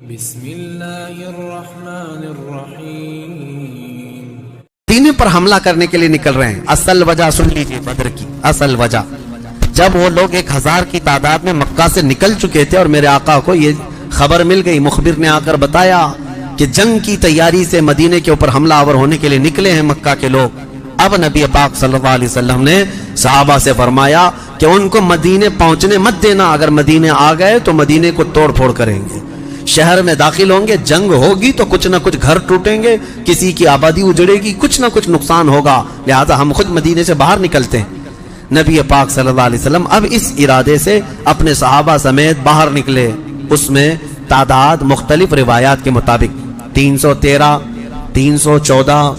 بسم اللہ الرحمن الرحیم۔ مدینے پر حملہ کرنے کے لیے نکل رہے ہیں۔ اصل وجہ سن لیجیے بدر کی اصل وجہ، جب وہ لوگ 1000 کی تعداد میں مکہ سے نکل چکے تھے اور میرے آقا کو یہ خبر مل گئی، مخبر نے آ کر بتایا کہ جنگ کی تیاری سے مدینے کے اوپر حملہ آور ہونے کے لیے نکلے ہیں مکہ کے لوگ۔ اب نبی پاک صلی اللہ علیہ وسلم نے صحابہ سے فرمایا کہ ان کو مدینے پہنچنے مت دینا، اگر مدینے آ گئے تو مدینے کو توڑ پھوڑ کریں گے، شہر میں داخل ہوں گے، جنگ ہوگی تو کچھ نہ کچھ گھر ٹوٹیں گے، کسی کی آبادی اجڑے گی، کچھ نہ کچھ نقصان ہوگا، لہذا ہم خود مدینے سے باہر نکلتے ہیں۔ نبی پاک صلی اللہ علیہ وسلم اب اس ارادے سے اپنے صحابہ سمیت باہر نکلے۔ اس میں تعداد مختلف روایات کے مطابق 313، 314،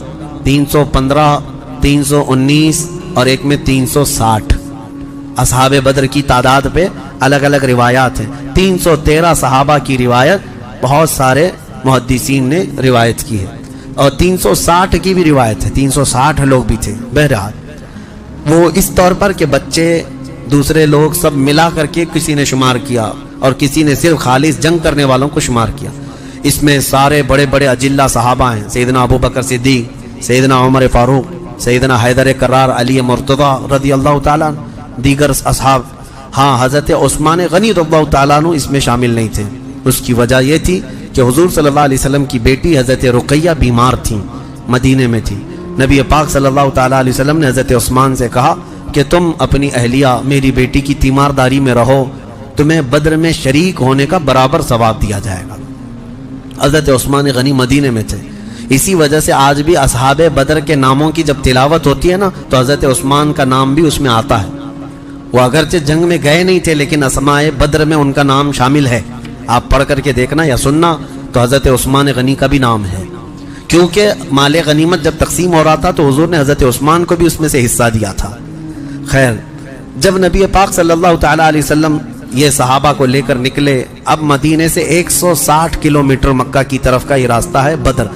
315، 319 اور ایک میں 360 اصحاب بدر کی تعداد پہ الگ الگ روایات ہیں۔ 313 صحابہ کی روایت بہت سارے محدثین نے روایت کی ہے، اور 360 کی بھی روایت ہے، 360 لوگ بھی تھے۔ بہرحال وہ اس طور پر کہ بچے دوسرے لوگ سب ملا کر کے کسی نے شمار کیا اور کسی نے صرف خالص جنگ کرنے والوں کو شمار کیا۔ اس میں سارے بڑے بڑے اجلہ صحابہ ہیں، سیدنا ابو بکر صدیق، سیدنا عمر فاروق، سیدنا حیدر کرار، علی مرتضی رضی اللہ تعالیٰ، دیگر اصحاب۔ ہاں، حضرت عثمان غنی رضی اللہ تعالیٰ عنہ اس میں شامل نہیں تھے۔ اس کی وجہ یہ تھی کہ حضور صلی اللہ علیہ وسلم کی بیٹی حضرت رقیہ بیمار تھیں، مدینے میں تھی۔ نبی پاک صلی اللہ تعالیٰ علیہ وسلم نے حضرت عثمان سے کہا کہ تم اپنی اہلیہ میری بیٹی کی تیمارداری میں رہو، تمہیں بدر میں شریک ہونے کا برابر ثواب دیا جائے گا۔ حضرت عثمان غنی مدینے میں تھے، اسی وجہ سے آج بھی اصحاب بدر کے ناموں کی جب تلاوت ہوتی ہے نا تو حضرت عثمان کا نام بھی اس میں آتا ہے۔ وہ اگرچہ جنگ میں گئے نہیں تھے لیکن اسماء بدر میں ان کا نام شامل ہے، آپ پڑھ کر کے دیکھنا یا سننا تو حضرت عثمان غنی کا بھی نام ہے، کیونکہ مال غنیمت جب تقسیم ہو رہا تھا تو حضور نے حضرت عثمان کو بھی اس میں سے حصہ دیا تھا۔ خیر، جب نبی پاک صلی اللہ تعالیٰ علیہ وسلم یہ صحابہ کو لے کر نکلے، اب مدینے سے 160 کلومیٹر مکہ کی طرف کا یہ راستہ ہے بدر۔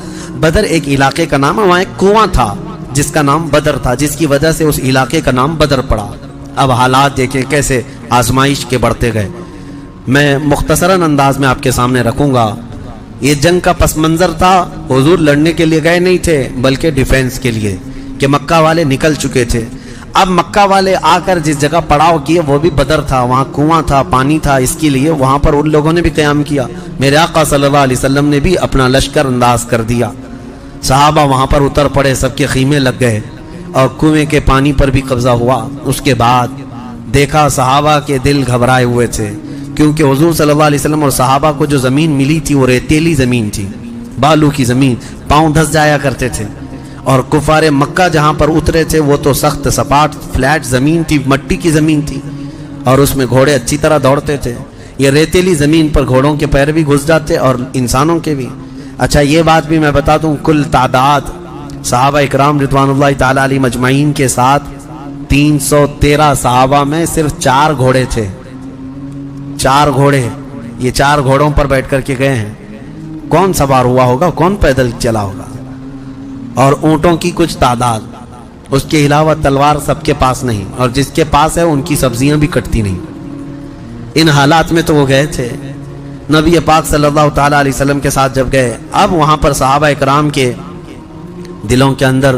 بدر ایک علاقے کا نام ہے، وہاں ایک کنواں تھا جس کا نام بدر تھا، جس کی وجہ سے اس علاقے کا نام بدر پڑا۔ اب حالات دیکھیں کیسے آزمائش کے بڑھتے گئے۔ میں مختصراً انداز میں آپ کے سامنے رکھوں گا۔ یہ جنگ کا پس منظر تھا، حضور لڑنے کے لیے گئے نہیں تھے بلکہ ڈیفینس کے لیے، کہ مکہ والے نکل چکے تھے۔ اب مکہ والے آ کر جس جگہ پڑاؤ کیے وہ بھی بدر تھا، وہاں کنواں تھا، پانی تھا، اس کے لیے وہاں پر ان لوگوں نے بھی قیام کیا۔ میرے آقا صلی اللہ علیہ وسلم نے بھی اپنا لشکر انداز کر دیا، صحابہ وہاں پر اتر پڑے، سب کے خیمے لگ گئے اور کنویں کے پانی پر بھی قبضہ ہوا۔ اس کے بعد دیکھا صحابہ کے دل گھبرائے ہوئے تھے، کیونکہ حضور صلی اللہ علیہ وسلم اور صحابہ کو جو زمین ملی تھی وہ ریتیلی زمین تھی، بالو کی زمین، پاؤں دھس جایا کرتے تھے، اور کفار مکہ جہاں پر اترے تھے وہ تو سخت سپاٹ فلیٹ زمین تھی، مٹی کی زمین تھی، اور اس میں گھوڑے اچھی طرح دوڑتے تھے۔ یہ ریتیلی زمین پر گھوڑوں کے پیر بھی گھس جاتے اور انسانوں کے بھی۔ اچھا، یہ بات بھی میں بتا دوں، کل تعداد صحابہ اکرام رضوان اللہ تعالیٰ علیہ مجمعین کے ساتھ 313 صحابہ میں صرف 4 گھوڑے تھے، 4 گھوڑے۔ یہ 4 گھوڑوں پر بیٹھ کر کے گئے ہیں، کون سوار ہوا ہوگا، کون پیدل چلا ہوگا؟ اور اونٹوں کی کچھ تعداد، اس کے علاوہ تلوار سب کے پاس نہیں، اور جس کے پاس ہے ان کی سبزیاں بھی کٹتی نہیں۔ ان حالات میں تو وہ گئے تھے۔ نبی پاک صلی اللہ تعالیٰ علیہ وسلم کے ساتھ جب گئے، اب وہاں پر صحابہ اکرام کے دلوں کے اندر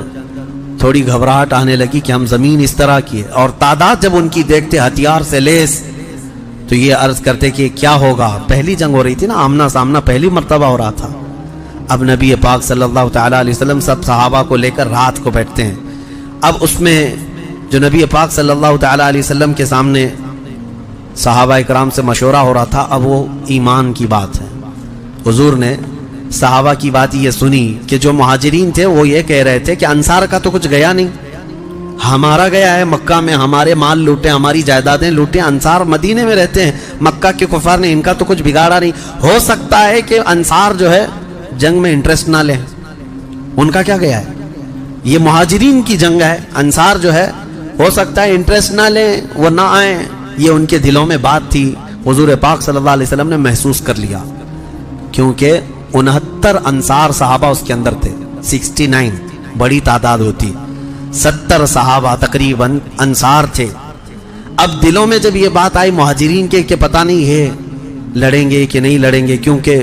تھوڑی گھبراہٹ آنے لگی کہ ہم زمین اس طرح کی ہے، اور تعداد جب ان کی دیکھتے ہتھیار سے لیس تو یہ عرض کرتے کہ کیا ہوگا۔ پہلی جنگ ہو رہی تھی نا، آمنا سامنا پہلی مرتبہ ہو رہا تھا۔ اب نبی پاک صلی اللہ تعالیٰ علیہ وسلم سب صحابہ کو لے کر رات کو بیٹھتے ہیں۔ اب اس میں جو نبی پاک صلی اللہ تعالیٰ علیہ وسلم کے سامنے صحابہ اکرام سے مشورہ ہو رہا تھا، اب وہ ایمان کی بات ہے۔ حضور نے صحابہ کی بات یہ سنی کہ جو مہاجرین تھے وہ یہ کہہ رہے تھے کہ انصار کا تو کچھ گیا نہیں، ہمارا گیا ہے، مکہ میں ہمارے مال لوٹے، ہماری جائیدادیں لوٹے، انصار مدینے میں رہتے ہیں، مکہ کے کفار نے ان کا تو کچھ بگاڑا نہیں۔ ہو سکتا ہے کہ انصار جو ہے جنگ میں انٹرسٹ نہ لیں، ان کا کیا گیا ہے، یہ مہاجرین کی جنگ ہے، انصار جو ہے ہو سکتا ہے انٹرسٹ نہ لیں، وہ نہ آئیں، یہ ان کے دلوں میں بات تھی۔ حضور پاک صلی اللہ علیہ وسلم نے محسوس کر لیا، کیونکہ 69 انصار صحابہ اس کے اندر تھے، 69 بڑی تعداد ہوتی، 70 صحابہ تقریباً انصار تھے۔ اب دلوں میں جب یہ بات آئی مہاجرین کے کہ پتہ نہیں ہے لڑیں گے کہ نہیں لڑیں گے، کیونکہ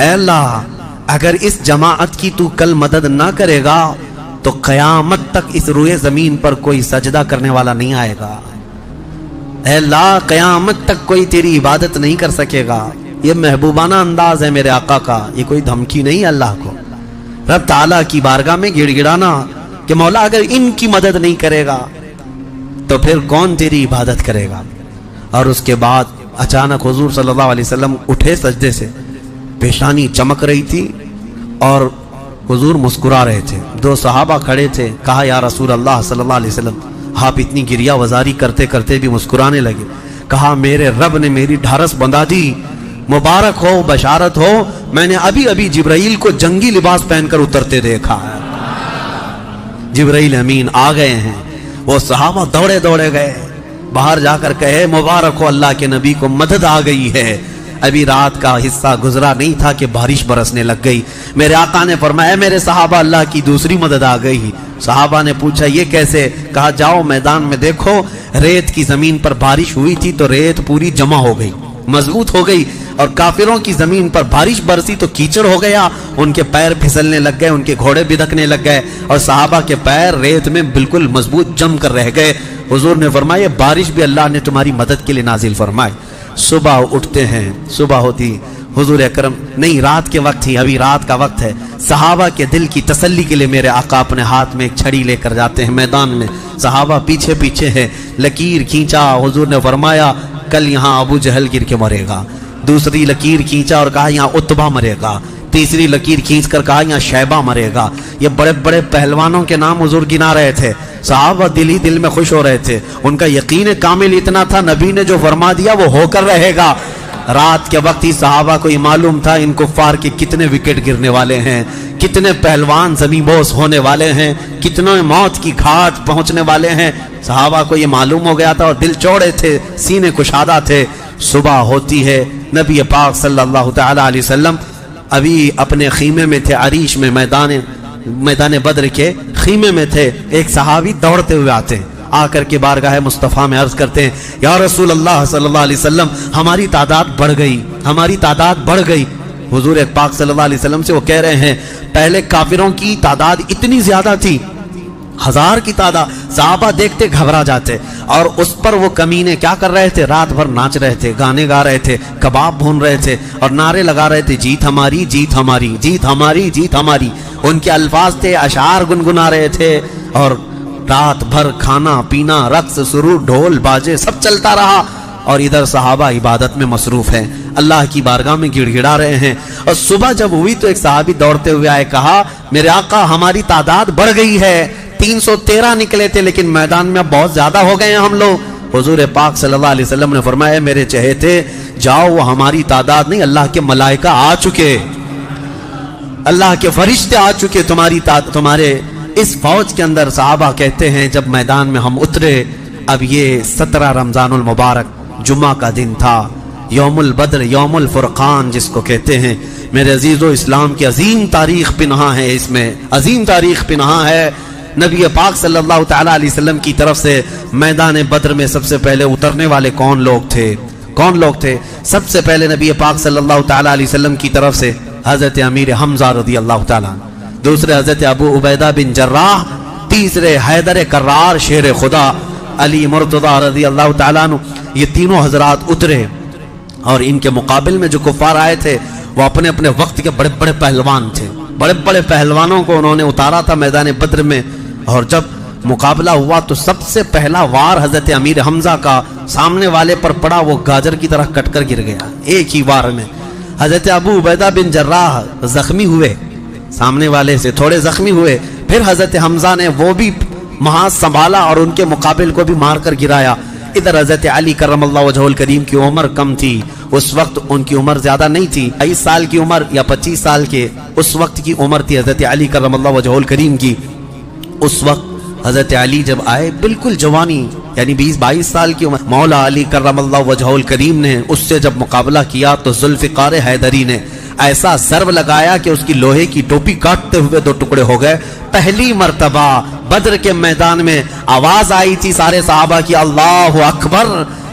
اے اللہ اگر اس جماعت کی تو کل مدد نہ کرے گا تو قیامت تک اس روئے زمین پر کوئی سجدہ کرنے والا نہیں آئے گا. اے اللہ قیامت تک کوئی تیری عبادت نہیں کر سکے گا. یہ محبوبانہ انداز ہے میرے آقا کا, یہ کوئی دھمکی نہیں ہے اللہ کو. رب تعالیٰ کی بارگاہ میں گڑ گڑانا کہ مولا اگر ان کی مدد نہیں کرے گا تو پھر کون تیری عبادت کرے گا. اور اس کے بعد اچانک حضور صلی اللہ علیہ وسلم اٹھے سجدے سے, پیشانی چمک رہی تھی اور حضور مسکرا رہے تھے. دو صحابہ کھڑے تھے, کہا یا رسول اللہ صلی اللہ علیہ وسلم آپ اتنی گریہ وزاری کرتے کرتے بھی مسکرانے لگے. کہا میرے رب نے میری ڈھارس بندھا دی, مبارک ہو, بشارت ہو, میں نے ابھی ابھی جبرائیل کو جنگی لباس پہن کر اترتے دیکھا ہے. جبرائیل امین آ گئے ہیں. وہ صحابہ دوڑے دوڑے گئے, باہر جا کر کہے مبارک ہو اللہ کے نبی کو مدد آ گئی ہے. ابھی رات کا حصہ گزرا نہیں تھا کہ بارش برسنے لگ گئی. میرے آقا نے فرمایا میرے صحابہ اللہ کی دوسری مدد آ گئی. صحابہ نے پوچھا یہ کیسے؟ کہا جاؤ میدان میں دیکھو, ریت کی زمین پر بارش ہوئی تھی تو ریت پوری جمع ہو گئی, مضبوط ہو گئی, اور کافروں کی زمین پر بارش برسی تو کیچڑ ہو گیا, ان کے پیر پھسلنے لگ گئے, ان کے گھوڑے بدکنے لگ گئے, اور صحابہ کے پیر ریت میں بالکل مضبوط جم کر رہ گئے. حضور نے فرمایا بارش بھی اللہ نے تمہاری مدد کے لیے نازل فرمائی. صبح اٹھتے ہیں, صبح ہوتی, حضور اکرم نہیں رات کے وقت ہی, ابھی رات کا وقت ہے. صحابہ کے دل کی تسلی کے لیے میرے آقا اپنے ہاتھ میں ایک چھڑی لے کر جاتے ہیں میدان میں. صحابہ پیچھے پیچھے ہیں, لکیر کھینچا, حضور نے فرمایا کل یہاں ابو جہل گر کے مرے گا. دوسری لکیر کھینچا اور کہا یہاں عتبہ مرے گا. تیسری لکیر کھینچ کر کہا یہاں شیبہ مرے گا. یہ بڑے بڑے پہلوانوں کے نام حضور گنا رہے تھے. صحابہ دل ہی دل میں خوش ہو رہے تھے, ان کا یقین کامل اتنا تھا نبی نے جو فرما دیا وہ ہو کر رہے گا. رات کے وقت ہی صحابہ کو یہ معلوم تھا ان کفار کے کتنے وکٹ گرنے والے ہیں, کتنے پہلوان زمین بوس ہونے والے ہیں, کتنے موت کی گھاٹ پہنچنے والے ہیں. صحابہ کو یہ معلوم ہو گیا تھا اور دل چوڑے تھے, سینے کشادہ تھے. صبح ہوتی ہے, نبی پاک صلی اللہ تعالی علیہ وسلم ابھی اپنے خیمے میں تھے, عریش میں, میدان بدر کے خیمے میں تھے. ایک صحابی دوڑتے ہوئے آتے ہیں, آ کر کے بارگاہ مصطفیٰ میں عرض کرتے ہیں یا رسول اللہ صلی اللہ علیہ وسلم ہماری تعداد بڑھ گئی, ہماری تعداد بڑھ گئی. حضور پاک صلی اللہ علیہ وسلم سے وہ کہہ رہے ہیں پہلے کافروں کی تعداد اتنی زیادہ تھی, 1000 کی تعداد. صحابہ دیکھتے گھبرا جاتے, اور اس پر وہ کمینے کیا کر رہے تھے, رات بھر ناچ رہے تھے, گانے گا رہے تھے, کباب بھون رہے تھے, اور نعرے لگا رہے تھے جیت ہماری, جیت ہماری, جیت ہماری, جیت ہماری. ان کے الفاظ تھے, اشعار گنگنا رہے تھے, اور رات بھر کھانا پینا, رقص سرور, ڈھول باجے سب چلتا رہا. اور ادھر صحابہ عبادت میں مصروف ہیں, اللہ کی بارگاہ میں گڑ گڑا رہے ہیں. اور صبح جب ہوئی تو ایک صحابی دوڑتے ہوئے آئے, کہا میرے آقا ہماری تعداد بڑھ گئی ہے, 313 نکلے تھے لیکن میدان میں اب بہت زیادہ ہو گئے ہیں ہم لوگ. حضور پاک صلی اللہ علیہ وسلم نے فرمایا میرے چہیتے جاؤ, وہ ہماری تعداد نہیں, اللہ کے ملائکہ آ چکے, اللہ کے فرشتے آ چکے تمہارے اس فوج کے اندر. صحابہ کہتے ہیں جب میدان میں ہم اترے, اب یہ 17 رمضان المبارک جمعہ کا دن تھا, یوم البدر, یوم الفرقان جس کو کہتے ہیں. میرے عزیزو اسلام کی عظیم تاریخ پنہاں ہے, اس میں عظیم تاریخ پنہاں ہے. نبی پاک صلی اللہ تعالی علیہ وسلم کی طرف سے میدان بدر میں سب سے پہلے اترنے والے کون لوگ تھے؟ سب سے پہلے نبی پاک صلی اللہ تعالی علیہ وسلم کی طرف سے حضرت امیر حمزہ رضی اللہ تعالیٰ, دوسرے حضرت ابو عبیدہ بن جراح, تیسرے حیدر کرار شیر خدا, علی مرتضی رضی اللہ تعالیٰ عنہ. یہ تینوں حضرات اترے, اور ان کے مقابل میں جو کفار آئے تھے وہ اپنے اپنے وقت کے بڑے بڑے پہلوان تھے. بڑے بڑے پہلوانوں کو انہوں نے اتارا تھا میدان بدر میں, اور جب مقابلہ ہوا تو سب سے پہلا وار حضرت امیر حمزہ کا سامنے والے پر پڑا, وہ گاجر کی طرح کٹ کر گر گیا ایک ہی وار میں. حضرت ابو عبیدہ بن جراح زخمی ہوئے, سامنے والے سے تھوڑے زخمی ہوئے, پھر حضرت حمزہ نے وہ بھی محاذ سنبھالا اور ان کے مقابل کو بھی مار کر گرایا. ادھر حضرت علی کرم اللہ وجہہ الکریم کی عمر کم تھی, اس وقت ان کی عمر زیادہ نہیں تھی, 22 سال کی عمر یا 25 سال کے اس وقت کی عمر تھی حضرت علی کرم اللہ وجہہ الکریم کی. اس وقت حضرت علی جب آئے بالکل جوانی, یعنی 20-22 سال کی عمر, مولا علی کرم اللہ وجہہ الکریم نے اس سے جب مقابلہ کیا تو ذوالفقار حیدری نے ایسا ضرب لگایا کہ اس کی لوہے کی ٹوپی کاٹتے ہوئے 2 ٹکڑے ہو گئے. پہلی مرتبہ بدر کے میدان میں آواز آئی تھی سارے صحابہ کی اللہ اکبر,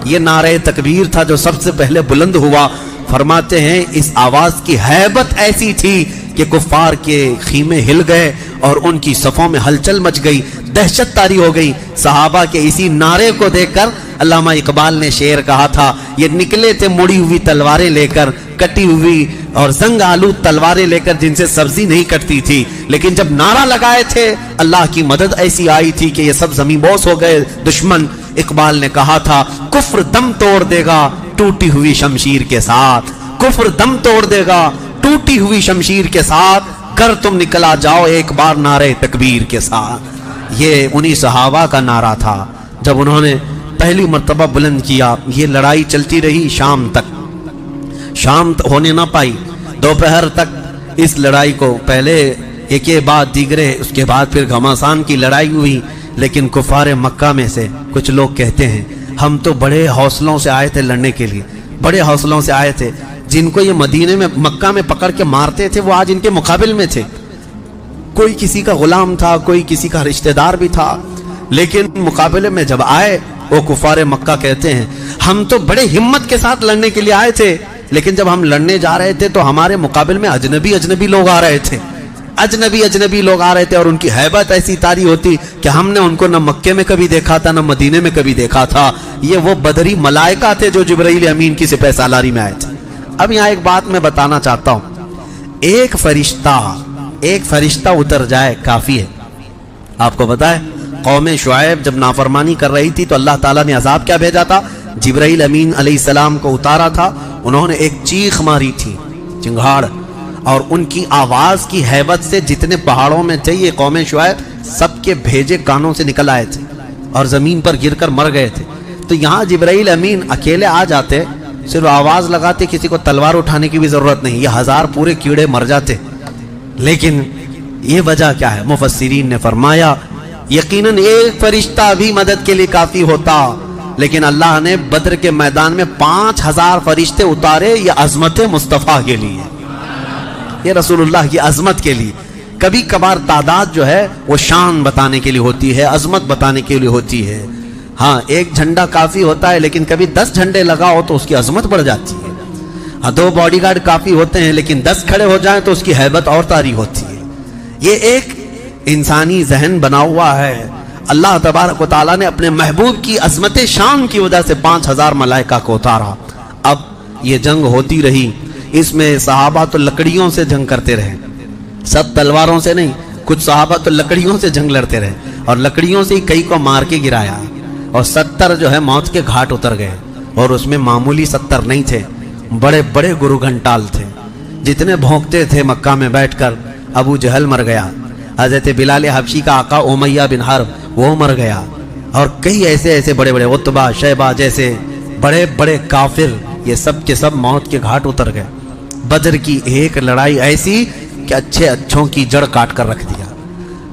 یہ نعرہ تکبیر تھا جو سب سے پہلے بلند ہوا. فرماتے ہیں اس آواز کی ہیبت ایسی تھی کہ کفار کے خیمے ہل گئے اور ان کی صفوں میں ہلچل مچ گئی، دہشت طاری ہو گئی۔ صحابہ کے اسی نعرے کو دیکھ کر علامہ اقبال نے شعر کہا تھا، یہ نکلے تھے مڑی ہوئی تلواریں لے کر، کٹی ہوئی اور زنگ آلود تلواریں لے کر جن سے سبزی نہیں کٹتی تھی، لیکن جب نعرہ لگائے تھے اللہ کی مدد ایسی آئی تھی کہ یہ سب زمین بوس ہو گئے دشمن۔ اقبال نے کہا تھا، کفر دم توڑ دے گا ٹوٹی ہوئی شمشیر کے ساتھ، کفر دم توڑ دے گا ٹوٹی ہوئی شمشیر کے ساتھ، گر تم نکلا جاؤ ایک بار نعرے تکبیر کے ساتھ۔ یہ انہی صحابہ کا نعرہ تھا جب انہوں نے پہلی مرتبہ بلند کیا۔ یہ لڑائی چلتی رہی شام تک، شام ہونے نہ پائی، دوپہر تک اس لڑائی کو پہلے ایک کے بعد دیگرے، اس کے بعد پھر گھمسان کی لڑائی ہوئی۔ لیکن کفار مکہ میں سے کچھ لوگ کہتے ہیں ہم تو بڑے حوصلوں سے آئے تھے لڑنے کے لیے، بڑے حوصلوں سے آئے تھے، جن کو یہ مدینے میں مکہ میں پکڑ کے مارتے تھے وہ آج ان کے مقابل میں تھے، کوئی کسی کا غلام تھا، کوئی کسی کا رشتہ دار بھی تھا، لیکن مقابلے میں جب آئے وہ کفار مکہ کہتے ہیں ہم تو بڑے ہمت کے ساتھ لڑنے کے لیے آئے تھے، لیکن جب ہم لڑنے جا رہے تھے تو ہمارے مقابل میں اجنبی لوگ آ رہے تھے، اجنبی لوگ آ رہے تھے، اور ان کی ہیبت ایسی طاری ہوتی کہ ہم نے ان کو نہ مکے میں کبھی دیکھا تھا نہ مدینے میں کبھی دیکھا تھا۔ یہ وہ بدری ملائکہ تھے جو جبرائیل امین کی سپہ سالاری میں آئے تھے۔ اب یہاں ایک بات میں بتانا چاہتا ہوں، ایک فرشتہ اتر جائے کافی ہے۔ آپ کو پتا ہے قوم شعیب جب نافرمانی کر رہی تھی تو اللہ تعالیٰ نے عذاب کیا بھیجا تھا؟ جبرائیل امین علیہ السلام کو اتارا تھا، انہوں نے ایک چیخ ماری تھی، چنگھاڑ، اور ان کی آواز کی ہیبت سے جتنے پہاڑوں میں تھے یہ قوم شعیب سب کے بھیجے کانوں سے نکل آئے تھے اور زمین پر گر کر مر گئے تھے۔ تو یہاں جبرائیل امین اکیلے آ جاتے، صرف آواز لگاتے، کسی کو تلوار اٹھانے کی بھی ضرورت نہیں، یہ 1000 پورے کیڑے مر جاتے۔ لیکن یہ وجہ کیا ہے؟ مفسرین نے فرمایا یقیناً ایک فرشتہ بھی مدد کے لیے کافی ہوتا، لیکن اللہ نے بدر کے میدان میں 5000 فرشتے اتارے، یہ عظمت مصطفیٰ کے لیے، یہ رسول اللہ کی عظمت کے لیے۔ کبھی کبھار تعداد جو ہے وہ شان بتانے کے لیے ہوتی ہے، عظمت بتانے کے لیے ہوتی ہے۔ ہاں ایک جھنڈا کافی ہوتا ہے، لیکن کبھی 10 جھنڈے لگاؤ تو اس کی عظمت بڑھ جاتی ہے۔ ہاں 2 باڈی گارڈ کافی ہوتے ہیں، لیکن 10 کھڑے ہو جائیں تو اس کی ہیبت اور طاری ہوتی ہے۔ یہ ایک انسانی ذہن بنا ہوا ہے۔ اللہ تبارک و تعالیٰ نے اپنے محبوب کی عظمت شان کی وجہ سے 5000 ملائکہ کو اتارا۔ اب یہ جنگ ہوتی رہی، اس میں صحابہ تو لکڑیوں سے جنگ کرتے رہے، سب تلواروں سے نہیں، کچھ صحابہ تو لکڑیوں سے جنگ لڑتے رہے، اور لکڑیوں سے ہی کئی کو مار کے گرایا، اور 70 جو ہے موت کے گھاٹ اتر گئے۔ اور اس میں معمولی 70 نہیں تھے، بڑے بڑے گرو گھنٹال تھے، جتنے بھونکتے تھے مکہ میں بیٹھ کر۔ ابو جہل مر گیا، حضرت بلال حبشی کا آقا امیہ بن حرب وہ مر گیا، اور کئی ایسے بڑے بڑے عتبہ شیبہ جیسے بڑے بڑے کافر، یہ سب کے سب موت کے گھاٹ اتر گئے۔ بدر کی ایک لڑائی ایسی کہ اچھوں کی جڑ کاٹ کر رکھ دیا۔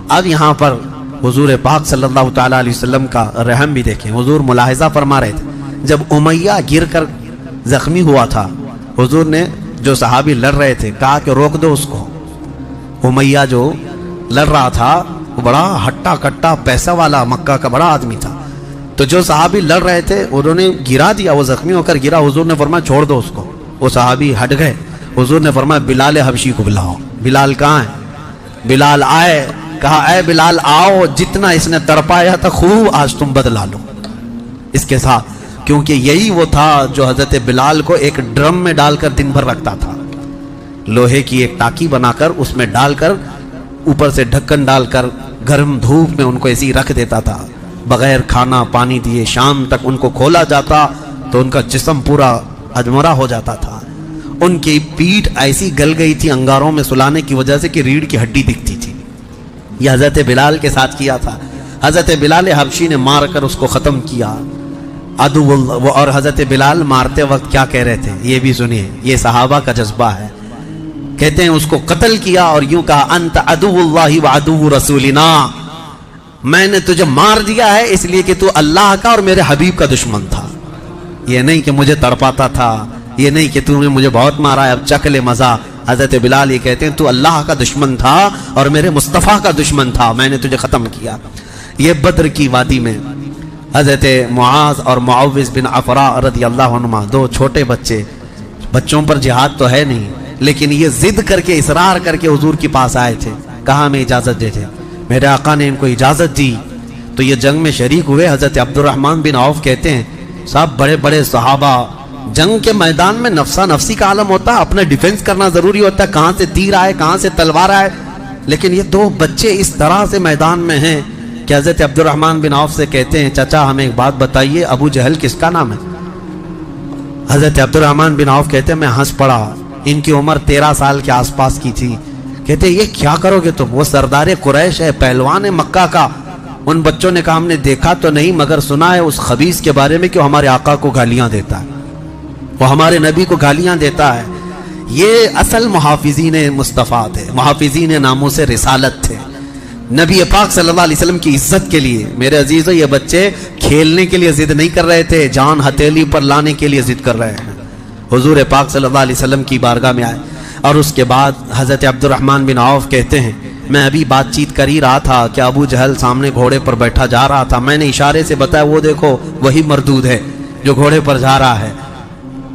اب یہاں پر حضور پاک صلی اللہ تعالیٰ علیہ وسلم کا رحم بھی دیکھیں، حضور ملاحظہ فرما رہے تھے جب امیہ گر کر زخمی ہوا تھا، حضور نے جو صحابی لڑ رہے تھے کہا کہ روک دو اس کو۔ امیہ جو لڑ رہا تھا وہ بڑا ہٹا کٹا پیسہ والا مکہ کا بڑا آدمی تھا، تو جو صحابی لڑ رہے تھے انہوں نے گرا دیا، وہ زخمی ہو کر گرا، حضور نے فرمایا چھوڑ دو اس کو، وہ صحابی ہٹ گئے۔ حضور نے فرمایا بلال حبشی کو بلاؤ۔ بلال کہاں ہے؟ بلال آئے، کہا اے بلال آؤ، جتنا اس نے تڑپایا تھا خوب آج تم بدلا لو اس کے ساتھ، کیونکہ یہی وہ تھا جو حضرت بلال کو ایک ڈرم میں ڈال کر دن بھر رکھتا تھا، لوہے کی ایک ٹاکی بنا کر اس میں ڈال کر اوپر سے ڈھکن ڈال کر گرم دھوپ میں ان کو ایسی رکھ دیتا تھا، بغیر کھانا پانی دیے شام تک ان کو کھولا جاتا تو ان کا جسم پورا اجمرا ہو جاتا تھا۔ ان کی پیٹھ ایسی گل گئی تھی انگاروں میں سلانے کی وجہ سے کہ ریڑھ کی ہڈی دکھتی تھی۔ یہ حضرت بلال کے ساتھ کیا تھا، حضرت بلال حبشی نے مار کر اس کو ختم کیا۔ عدو اللہ، اور حضرت بلال مارتے وقت کیا کہہ رہے تھے یہ بھی سنیے، یہ صحابہ کا جذبہ ہے۔ کہتے ہیں اس کو قتل کیا اور یوں کہا انت عدو اللہ وعدو رسولنا، میں نے تجھے مار دیا ہے اس لیے کہ تو اللہ کا اور میرے حبیب کا دشمن تھا، یہ نہیں کہ مجھے تڑپاتا تھا، یہ نہیں کہ تو نے مجھے بہت مارا ہے اب چکھ لے مزہ۔ حضرت بلال یہ کہتے ہیں تو اللہ کا دشمن تھا اور میرے مصطفیٰ کا دشمن تھا، میں نے تجھے ختم کیا۔ یہ بدر کی وادی میں حضرت معاذ اور معوذ بن عفراء رضی اللہ عنہما، 2 چھوٹے بچے بچوں پر جہاد تو ہے نہیں، لیکن یہ ضد کر کے اصرار کر کے حضور کے پاس آئے تھے، کہا ہمیں اجازت دے تھے، میرے آقا نے ان کو اجازت دی تو یہ جنگ میں شریک ہوئے۔ حضرت عبد الرحمن بن عوف کہتے ہیں صاحب بڑے بڑے صحابہ جنگ کے میدان میں نفسا نفسی کا عالم ہوتا ہے، اپنا ڈیفنس کرنا ضروری ہوتا ہے، کہاں سے تیر آئے کہاں سے تلوار آئے، لیکن یہ دو بچے اس طرح سے میدان میں ہیں کہ حضرت عبد الرحمن بن عوف سے کہتے ہیں چچا ہمیں ایک بات بتائیے، ابو جہل کس کا نام ہے؟ حضرت عبد الرحمن بن عوف کہتے ہیں میں ہنس پڑا، ان کی عمر 13 سال کے آس پاس کی تھی، کہتے یہ کیا کرو گے تم؟ وہ سردار قریش ہے، پہلوان ہے مکہ کا۔ ان بچوں نے کہا ہم نے دیکھا تو نہیں مگر سنا ہے اس خبیث کے بارے میں کہ وہ ہمارے آقا کو گالیاں دیتا ہے، وہ ہمارے نبی کو گالیاں دیتا ہے۔ یہ اصل محافظین مصطفیٰ تھے، محافظین ناموس رسالت تھے، نبی پاک صلی اللہ علیہ وسلم کی عزت کے لیے۔ میرے عزیزو یہ بچے کھیلنے کے لیے ضد نہیں کر رہے تھے، جان ہتھیلی پر لانے کے لیے ضد کر رہے ہیں۔ حضور پاک صلی اللہ علیہ وسلم کی بارگاہ میں آئے اور اس کے بعد حضرت عبد الرحمن بن عوف کہتے ہیں میں ابھی بات چیت کر ہی رہا تھا کہ ابو جہل سامنے گھوڑے پر بیٹھا جا رہا تھا، میں نے اشارے سے بتایا وہ دیکھو وہی مردود ہے جو گھوڑے پر جا رہا ہے۔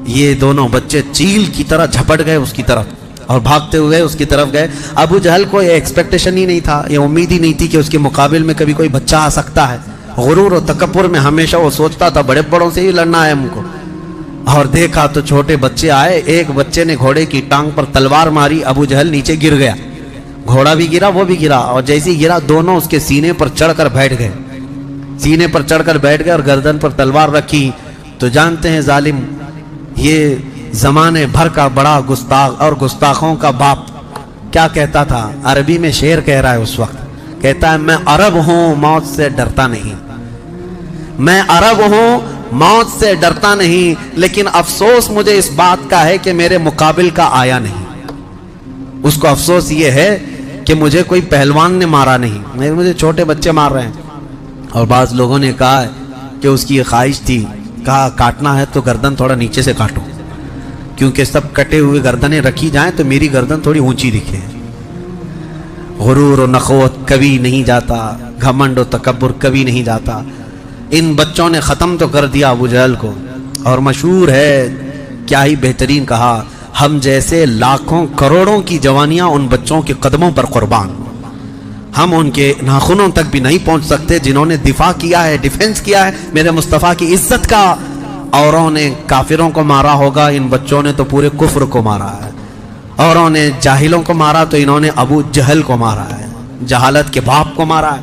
یہ دونوں بچے چیل کی طرح جھپٹ گئے اس کی طرف اور بھاگتے ہوئے اس کی طرف گئے۔ ابو جہل کو یہ ایکسپیکٹیشن ہی نہیں تھا، یہ امید ہی نہیں تھی کہ اس کے مقابل میں کبھی کوئی بچہ آ سکتا ہے۔ غرور و تکبر میں ہمیشہ وہ سوچتا تھا بڑے بڑوں سے ہی لڑنا ہے ہم کو، اور دیکھا تو چھوٹے بچے آئے، ایک بچے نے گھوڑے کی ٹانگ پر تلوار ماری، ابو جہل نیچے گر گیا، گھوڑا بھی گرا وہ بھی گرا، اور جیسے گرا دونوں اس کے سینے پر چڑھ کر بیٹھ گئے، سینے پر چڑھ کر بیٹھ گئے اور گردن پر تلوار رکھی۔ تو جانتے ہیں ظالم یہ زمانے بھر کا بڑا گستاخ اور گستاخوں کا باپ کیا کہتا تھا، عربی میں شعر کہہ رہا ہے اس وقت، کہتا ہے میں عرب ہوں موت سے ڈرتا نہیں، میں عرب ہوں موت سے ڈرتا نہیں، لیکن افسوس مجھے اس بات کا ہے کہ میرے مقابل کا آیا نہیں۔ اس کو افسوس یہ ہے کہ مجھے کوئی پہلوان نے مارا نہیں، مجھے چھوٹے بچے مار رہے ہیں۔ اور بعض لوگوں نے کہا کہ اس کی یہ خواہش تھی، کہا کاٹنا ہے تو گردن تھوڑا نیچے سے کاٹو، کیونکہ سب کٹے ہوئے گردنیں رکھی جائیں تو میری گردن تھوڑی اونچی دکھے۔ غرور و نخوت کبھی نہیں جاتا، گھمنڈ و تکبر کبھی نہیں جاتا۔ ان بچوں نے ختم تو کر دیا ابو جہل کو، اور مشہور ہے کیا ہی بہترین کہا، ہم جیسے لاکھوں کروڑوں کی جوانیاں ان بچوں کے قدموں پر قربان، ہم ان کے ناخنوں تک بھی نہیں پہنچ سکتے جنہوں نے دفاع کیا ہے، ڈیفنس کیا ہے میرے مصطفیٰ کی عزت کا۔ اوروں نے کافروں کو مارا ہوگا، ان بچوں نے تو پورے کفر کو مارا ہے۔ اوروں نے جاہلوں کو مارا تو انہوں نے ابو جہل کو مارا ہے، جہالت کے باپ کو مارا ہے۔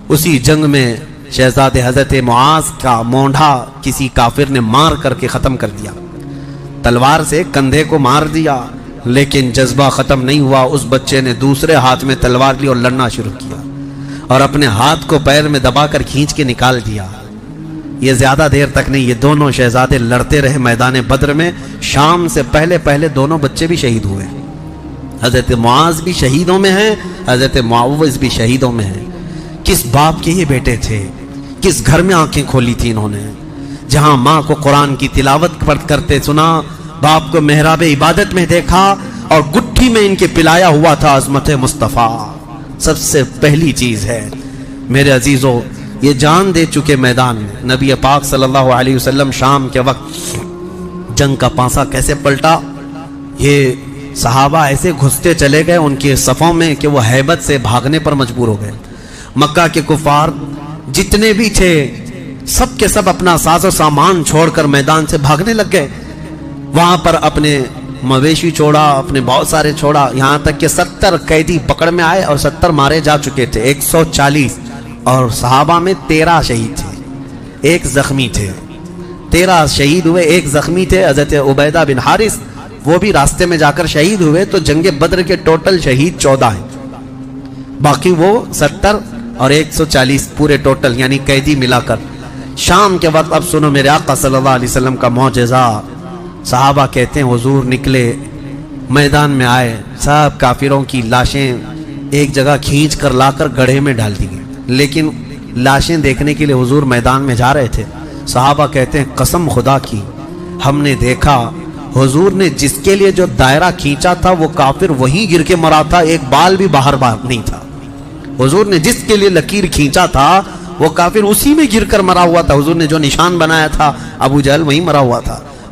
اسی جنگ میں شہزادے حضرت معاذ کا مونڈھا کسی کافر نے مار کر کے ختم کر دیا، تلوار سے کندھے کو مار دیا، لیکن جذبہ ختم نہیں ہوا۔ اس بچے نے دوسرے ہاتھ میں تلوار لی اور لڑنا شروع کیا، اور اپنے ہاتھ کو پیر میں دبا کر کھینچ کے نکال دیا۔ یہ زیادہ دیر تک نہیں، یہ دونوں شہزادے لڑتے رہے میدان بدر میں۔ شام سے پہلے دونوں بچے بھی شہید ہوئے، حضرت معاذ بھی شہیدوں میں ہیں، حضرت معوذ بھی شہیدوں میں ہیں۔ کس باپ کے یہ بیٹے تھے، کس گھر میں آنکھیں کھولی تھی انہوں نے، جہاں ماں کو قرآن کی تلاوت کرتے سنا، باپ کو محراب عبادت میں دیکھا، اور گٹھی میں ان کے پلایا ہوا تھا عظمت مصطفیٰ۔ سب سے پہلی چیز ہے میرے عزیزو، یہ جان دے چکے میدان میں نبی پاک صلی اللہ علیہ وسلم شام کے وقت جنگ کا پانسا کیسے پلٹا۔ یہ صحابہ ایسے گھستے چلے گئے ان کے صفوں میں کہ وہ ہیبت سے بھاگنے پر مجبور ہو گئے۔ مکہ کے کفار جتنے بھی تھے سب کے سب اپنا ساز و سامان چھوڑ کر میدان سے بھاگنے لگ گئے۔ وہاں پر اپنے مویشی چھوڑا، اپنے بہت سارے چھوڑا، یہاں تک کہ 70 قیدی پکڑ میں آئے اور 70 مارے جا چکے تھے، 140، اور صحابہ میں 13 شہید تھے، ایک زخمی تھے۔ 13 شہید ہوئے، ایک زخمی تھے حضرت عبیدہ بن حارث، وہ بھی راستے میں جا کر شہید ہوئے۔ تو جنگ بدر کے ٹوٹل شہید 14 ہیں، باقی وہ 70 اور 140 پورے ٹوٹل یعنی قیدی ملا کر۔ شام کے وقت اب سنو میرے آقا صلی اللہ علیہ وسلم کا معجزہ۔ صحابہ کہتے ہیں حضور نکلے، میدان میں آئے، سب کافروں کی لاشیں ایک جگہ کھینچ کر لا کر گڑھے میں ڈال دی گئی، لیکن لاشیں دیکھنے کے لیے حضور میدان میں جا رہے تھے۔ صحابہ کہتے ہیں قسم خدا کی ہم نے دیکھا حضور نے جس کے لیے جو دائرہ کھینچا تھا وہ کافر وہیں گر کے مرا تھا، ایک بال بھی باہر نہیں تھا۔ حضور نے جس کے لیے لکیر کھینچا تھا وہ کافر اسی میں گر کر مرا ہوا تھا۔ حضور نے جو نشان بنایا تھا ابو جہل وہیں مرا ہوا تھا۔